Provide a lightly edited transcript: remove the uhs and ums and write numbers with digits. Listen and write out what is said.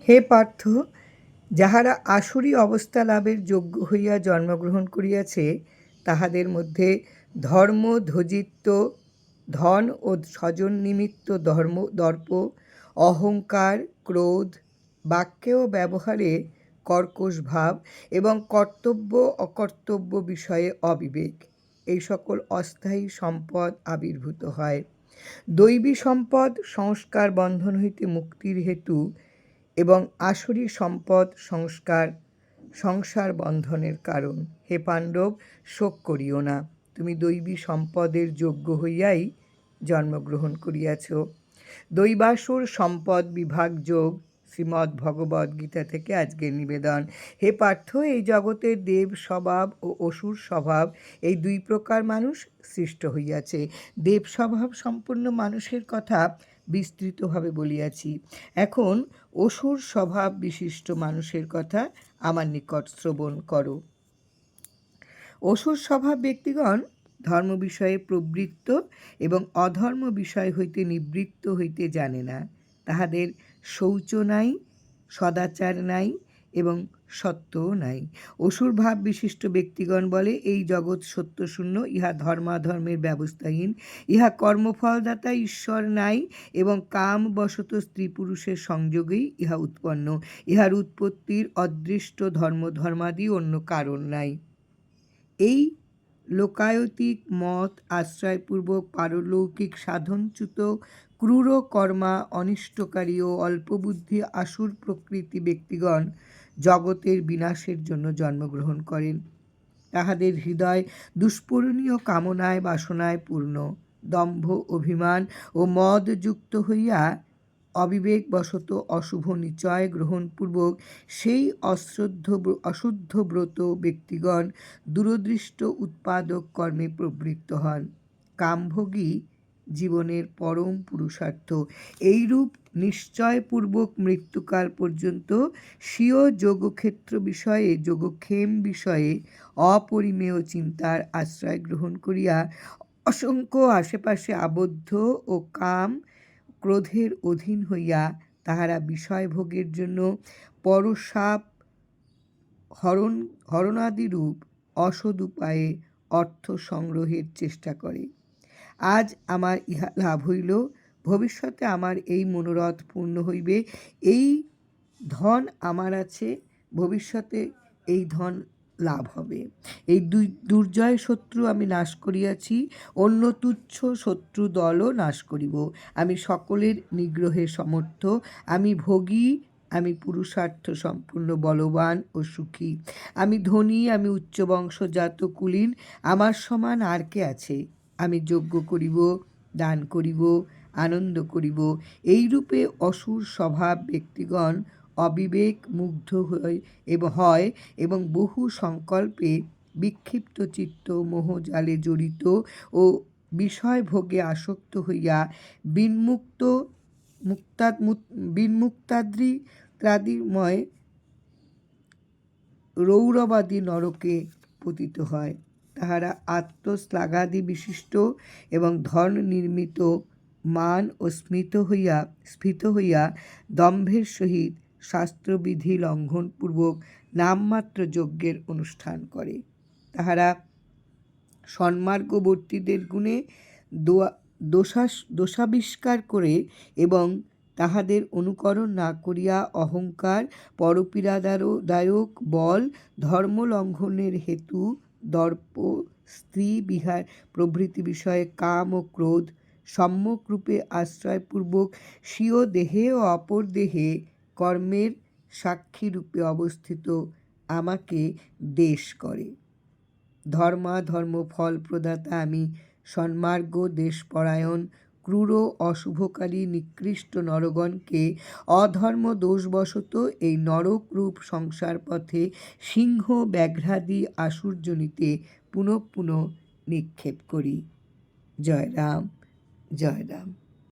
হে পার্থ, যাহারা আসুরী অবস্থা লাভের যোগ্য হইয়া জন্মগ্রহণ করিয়াছে, তাহাদের মধ্যে ধর্ম ধ্বজিত্ব, ধন ও স্বজন নিমিত্ত দর্প, অহংকার, ক্রোধ, বাক্যে ও ব্যবহারে কর্কশ ভাব এবং কর্তব্য অকর্তব্য বিষয়ে অবিবেক, এই সকল অস্থায়ী সম্পদ আবির্ভূত হয়। দৈবী সম্পদ সংস্কার বন্ধন হইতে মুক্তির হেতু এবং আসুরী সম্পদ সংসার বন্ধনের কারণ। হে পাণ্ডব, শোক করিও না, তুমি দৈবী সম্পদের যোগ্য হইয়াই জন্মগ্রহণ করিয়াছ। দৈবাসুর সম্পদ বিভাগ যোগ, শ্রীমদ্ ভগবদ গীতা থেকে আজকের নিবেদন। হে পার্থ, এই জগতের দেব স্বভাব ও অসুর স্বভাব, এই দুই প্রকার মানুষ সৃষ্ট হইয়াছে। দেব স্বভাব সম্পন্ন মানুষের কথা বিস্তৃতভাবে বলিয়াছি। এখন অসুর স্বভাব বিশিষ্ট মানুষের কথা আমার নিকট শ্রবণ করো। অসুর স্বভাব ব্যক্তিগণ ধর্ম বিষয়ে প্রবৃত্ত এবং অধর্ম বিষয় হইতে নিবৃত্ত হইতে জানে না। তাহাদের শৌচ নাই, সদাচার নাই এবং সত্যও নাই। অসুর ভাব বিশিষ্ট ব্যক্তিগণ বলে, এই জগৎ সত্যশূন্য, ইহা ধর্মাধর্মের ব্যবস্থাহীন, ইহা কর্মফলদাতা ঈশ্বর নাই এবং কাম বশত স্ত্রী পুরুষের সংযোগেই ইহা উৎপন্ন। ইহার উৎপত্তির অদৃষ্ট ধর্মাদি অন্য কারণ নাই। এই লোকায়তিক মত আশ্রয়পূর্বক পারলৌকিক সাধনচ্যুত ক্রূর কর্মা, অনিষ্টকারী ও অল্পবুদ্ধি আসুর প্রকৃতি ব্যক্তিগণ জগতের বিনাশের জন্য জন্মগ্রহণ করেন। তাহাদের হৃদয় দুষ্পূরণীয় কামনায় বাসনায় পূর্ণ। দম্ভ, অভিমান ও মদ যুক্ত হইয়া অবিবেকবশত অশুভ নিচয় গ্রহণপূর্বক সেই অশুদ্ধ ব্রত ব্যক্তিগণ দূরদৃষ্ট উৎপাদক কর্মে প্রবৃত্ত হন। কামভোগী জীবনের পরম পুরুষার্থ। এইরূপ নিশ্চয়পূর্বক মৃত্যুকাল পর্যন্ত স্বীয় যোগক্ষেত্র বিষয়ে, যোগক্ষেম বিষয়ে অপরিমেয় চিন্তার আশ্রয় গ্রহণ করিয়া অসংখ্য আশেপাশে আবদ্ধ ও কাম ক্রোধের অধীন হইয়া তাহারা বিষয়ভোগের জন্য পরশাপ হরণাদিরূপ অসৎ উপায়ে অর্থ সংগ্রহের চেষ্টা করে। আজ আমার ইহা লাভ হইল, ভবিষ্যতে আমার এই মনোরথ পূর্ণ হইবে। এই ধন আমার আছে, ভবিষ্যতে এই ধন লাভ হবে। এই দুর্জয় শত্রু আমি নাশ করিয়াছি, অন্য তুচ্ছ শত্রু দলও নাশ করিব। আমি সকলের নিগ্রহে সমর্থ, আমি ভোগী, আমি পুরুষার্থ সম্পূর্ণ বলবান ও সুখী। আমি ধনী, আমি উচ্চ বংশজাত কুলীন, আমার সমান আর কে আছে? আমি যজ্ঞ করিব, দান করিব, আনন্দ করিব। এইরূপে অসুর স্বভাব ব্যক্তিগণ অবিবেক মুগ্ধ হয় এবং বহু সংকল্পে বিক্ষিপ্ত চিত্ত মোহজালে জড়িত ও বিষয়ভোগে আসক্ত হইয়া বিন্মুক্তাদ্রিময় রৌরবাদী নরকে পতিত হয়। তাহারা আত্মশ্লাঘাদি বিশিষ্ট এবং ধন নির্মিত মান ও স্ফীত হইয়া দম্ভের সহিত শাস্ত্রবিধি লঙ্ঘনপূর্বক নামমাত্র যজ্ঞের অনুষ্ঠান করে। তাহারা সন্মার্গবর্তীদের গুণে দোষাবিষ্কার করে এবং তাহাদের অনুকরণ না করিয়া অহংকার, পরপীড়াদায়ক বল, ধর্মলঙ্ঘনের হেতু দর্প, স্ত্রী বিহার প্রভৃতি বিষয়ে কাম ও ক্রোধ সম্যকরূপে আশ্রয়পূর্বক স্বীয় দেহে ও অপর দেহে কর্মের সাক্ষীরূপে অবস্থিত আমাকে দেশ করে। ধর্মাধর্ম ফল প্রদাতা আমি সন্মার্গ দেশপরায়ণ ক্রূর অশুভকারী নিকৃষ্ট নরগণকে অধর্ম দোষবশত এই নরকরূপ সংসার পথে সিংহ ব্যাঘ্রাদি আসুরজনিতে পুনঃ পুনঃ নিক্ষেপ করি। জয় রাম, জয় রাম।